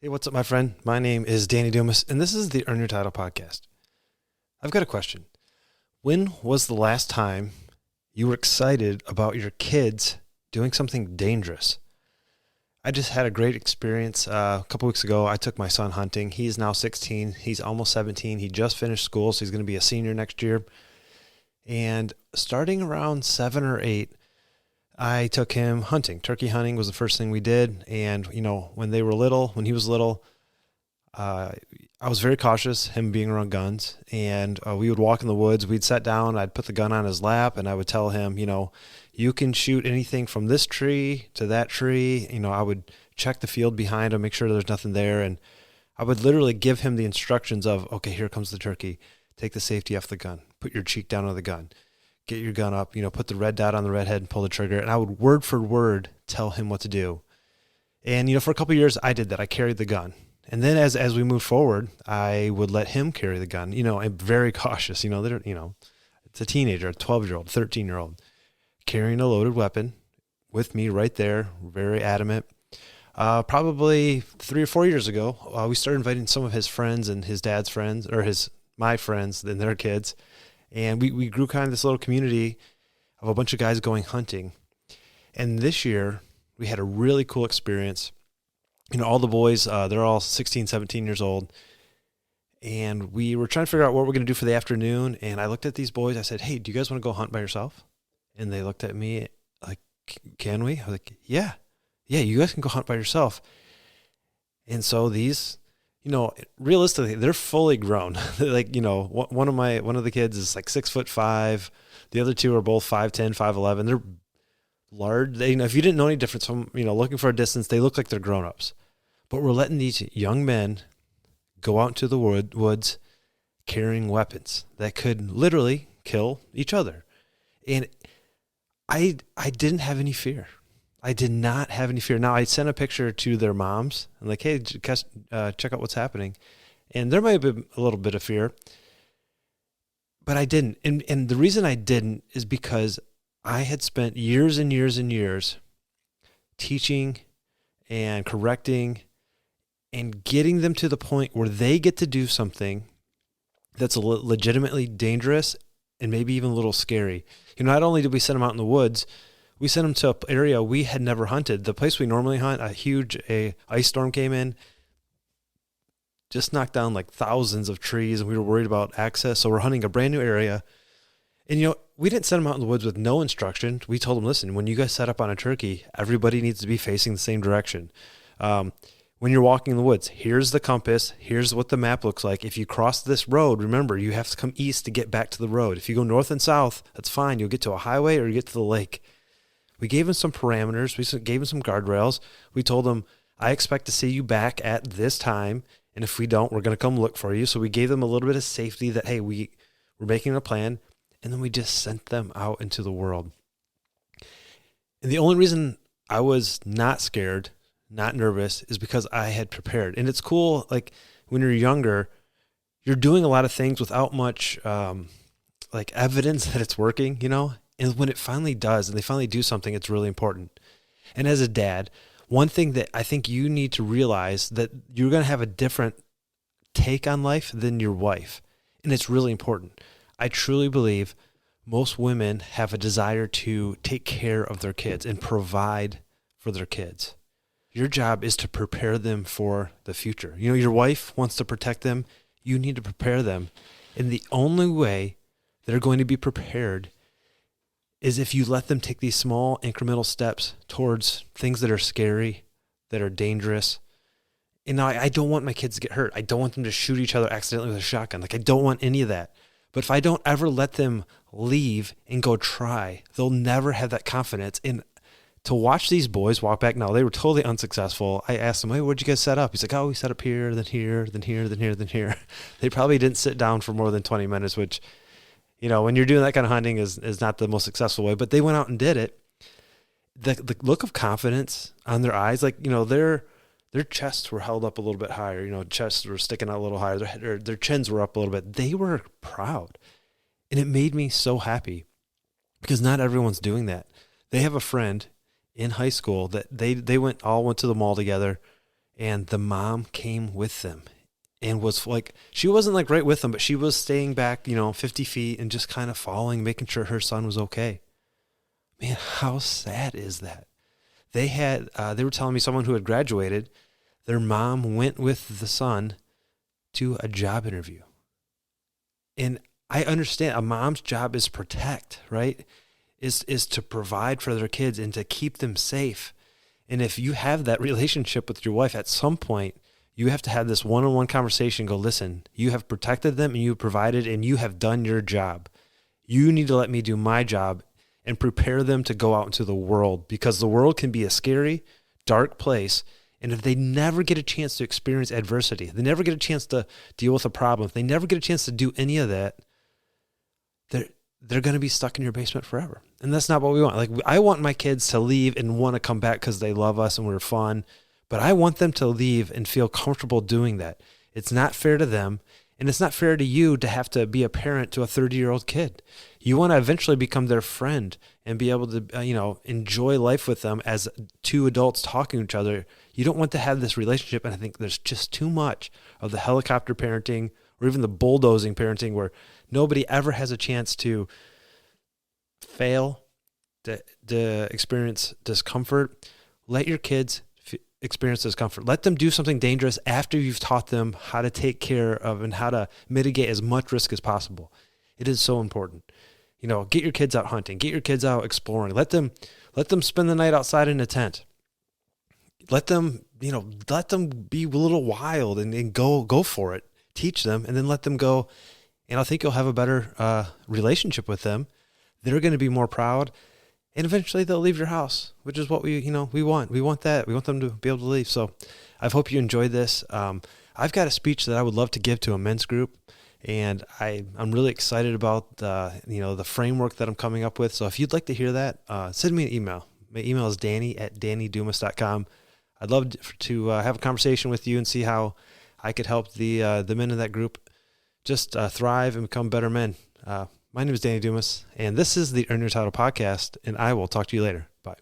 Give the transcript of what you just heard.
Hey, what's up, my friend? My name is Danny Dumas, and this is the Earn Your Title podcast. I've got a question. When was the last time you were excited about your kids doing something dangerous? I just had a great experience a couple weeks ago. I took my son hunting. He is now 16. He's almost 17. He just finished school, so he's going to be a senior next year. And starting around 7 or 8, I took him hunting. Turkey hunting was the first thing we did. And, when he was little, I was very cautious, him being around guns. And we would walk in the woods. We'd sit down. I'd put the gun on his lap, and I would tell him, you can shoot anything from this tree to that tree. I would check the field behind him, make sure there's nothing there. And I would literally give him the instructions of, okay, here comes the turkey. Take the safety off the gun. Put your cheek down on the gun. Get your gun up, put the red dot on the red head and pull the trigger. And I would word for word tell him what to do. And, for a couple of years, I did that. I carried the gun. And then as we moved forward, I would let him carry the gun. I'm very cautious. It's a teenager, a 12-year-old, 13-year-old, carrying a loaded weapon with me right there, very adamant. Probably 3 or 4 years ago, we started inviting some of his friends and his dad's friends, or my friends and their kids. And we grew kind of this little community of a bunch of guys going hunting. And this year, we had a really cool experience. All the boys, they're all 16, 17 years old. And we were trying to figure out what we're going to do for the afternoon. And I looked at these boys. I said, hey, do you guys want to go hunt by yourself? And they looked at me like, can we? I was like, yeah, you guys can go hunt by yourself. And so these... realistically, they're fully grown. One of the kids is like 6'5". The other two are both 5'10", 5'11". They're large. If you didn't know any difference from, looking for a distance, they look like they're grown-ups. But we're letting these young men go out into the woods carrying weapons that could literally kill each other. And I didn't have any fear. I did not have any fear. Now, I sent a picture to their moms and like, hey, check out what's happening. And there might have been a little bit of fear, but I didn't. And the reason I didn't is because I had spent years and years and years teaching and correcting and getting them to the point where they get to do something that's legitimately dangerous and maybe even a little scary. Not only did we send them out in the woods, we sent them to an area we had never hunted. The place we normally hunt, a huge ice storm came in, just knocked down like thousands of trees, and we were worried about access. So we're hunting a brand new area. And, we didn't send them out in the woods with no instruction. We told them, listen, when you guys set up on a turkey, everybody needs to be facing the same direction. When you're walking in the woods, here's the compass. Here's what the map looks like. If you cross this road, remember, you have to come east to get back to the road. If you go north and south, that's fine. You'll get to a highway or you get to the lake. We gave him some parameters. We gave him some guardrails. We told him, I expect to see you back at this time. And if we don't, we're going to come look for you. So we gave them a little bit of safety that, hey, we're making a plan. And then we just sent them out into the world. And the only reason I was not scared, not nervous, is because I had prepared. And it's cool, like when you're younger, you're doing a lot of things without much evidence that it's working, And when it finally does, and they finally do something, it's really important. And as a dad, one thing that I think you need to realize that you're going to have a different take on life than your wife. And it's really important. I truly believe most women have a desire to take care of their kids and provide for their kids. Your job is to prepare them for the future. Your wife wants to protect them. You need to prepare them. And the only way they're going to be prepared is if you let them take these small incremental steps towards things that are scary, that are dangerous. And now I don't want my kids to get hurt. I don't want them to shoot each other accidentally with a shotgun. I don't want any of that. But if I don't ever let them leave and go try, they'll never have that confidence. And to watch these boys walk back, now they were totally unsuccessful. I asked them, hey, where'd you guys set up? He's like, oh, we set up here, then here, then here, then here, then here. They probably didn't sit down for more than 20 minutes, which, when you're doing that kind of hunting is not the most successful way. But they went out and did it. The look of confidence on their eyes, their chests were held up a little bit higher. Chests were sticking out a little higher. Their chins were up a little bit. They were proud. And it made me so happy because not everyone's doing that. They have a friend in high school that they went to the mall together and the mom came with them and was like, she wasn't like right with them, but she was staying back, 50 feet and just kind of following, making sure her son was okay. Man, how sad is that? They were telling me someone who had graduated, their mom went with the son to a job interview. And I understand a mom's job is protect, right? Is to provide for their kids and to keep them safe. And if you have that relationship with your wife, at some point, you have to have this one-on-one conversation. Go, listen, you have protected them and you provided and you have done your job. You need to let me do my job and prepare them to go out into the world, because the world can be a scary, dark place. And if they never get a chance to experience adversity, they never get a chance to deal with a problem, if they never get a chance to do any of that, they're going to be stuck in your basement forever. And that's not what we want. Like, I want my kids to leave and want to come back because they love us and we're fun, but I want them to leave and feel comfortable doing that. It's not fair to them, and it's not fair to you to have to be a parent to a 30-year-old kid. You want to eventually become their friend and be able to, enjoy life with them as two adults talking to each other. You don't want to have this relationship, and I think there's just too much of the helicopter parenting or even the bulldozing parenting where nobody ever has a chance to fail, to experience discomfort. Let your kids experience discomfort. Let them do something dangerous after you've taught them how to take care of and how to mitigate as much risk as possible. It is so important. Get your kids out hunting, get your kids out exploring. Let them spend the night outside in a tent. Let them be a little wild and go for it. Teach them and then let them go. And I think you'll have a better relationship with them. They're going to be more proud. And eventually they'll leave your house, which is what we want. We want that. We want them to be able to leave. So I hope you enjoyed this. I've got a speech that I would love to give to a men's group, and I'm really excited about the framework that I'm coming up with. So if you'd like to hear that, send me an email. My email is danny@dannydumas.com. I'd love to have a conversation with you and see how I could help the men in that group just thrive and become better men. My name is Danny Dumas, and this is the Earn Your Title podcast, and I will talk to you later. Bye.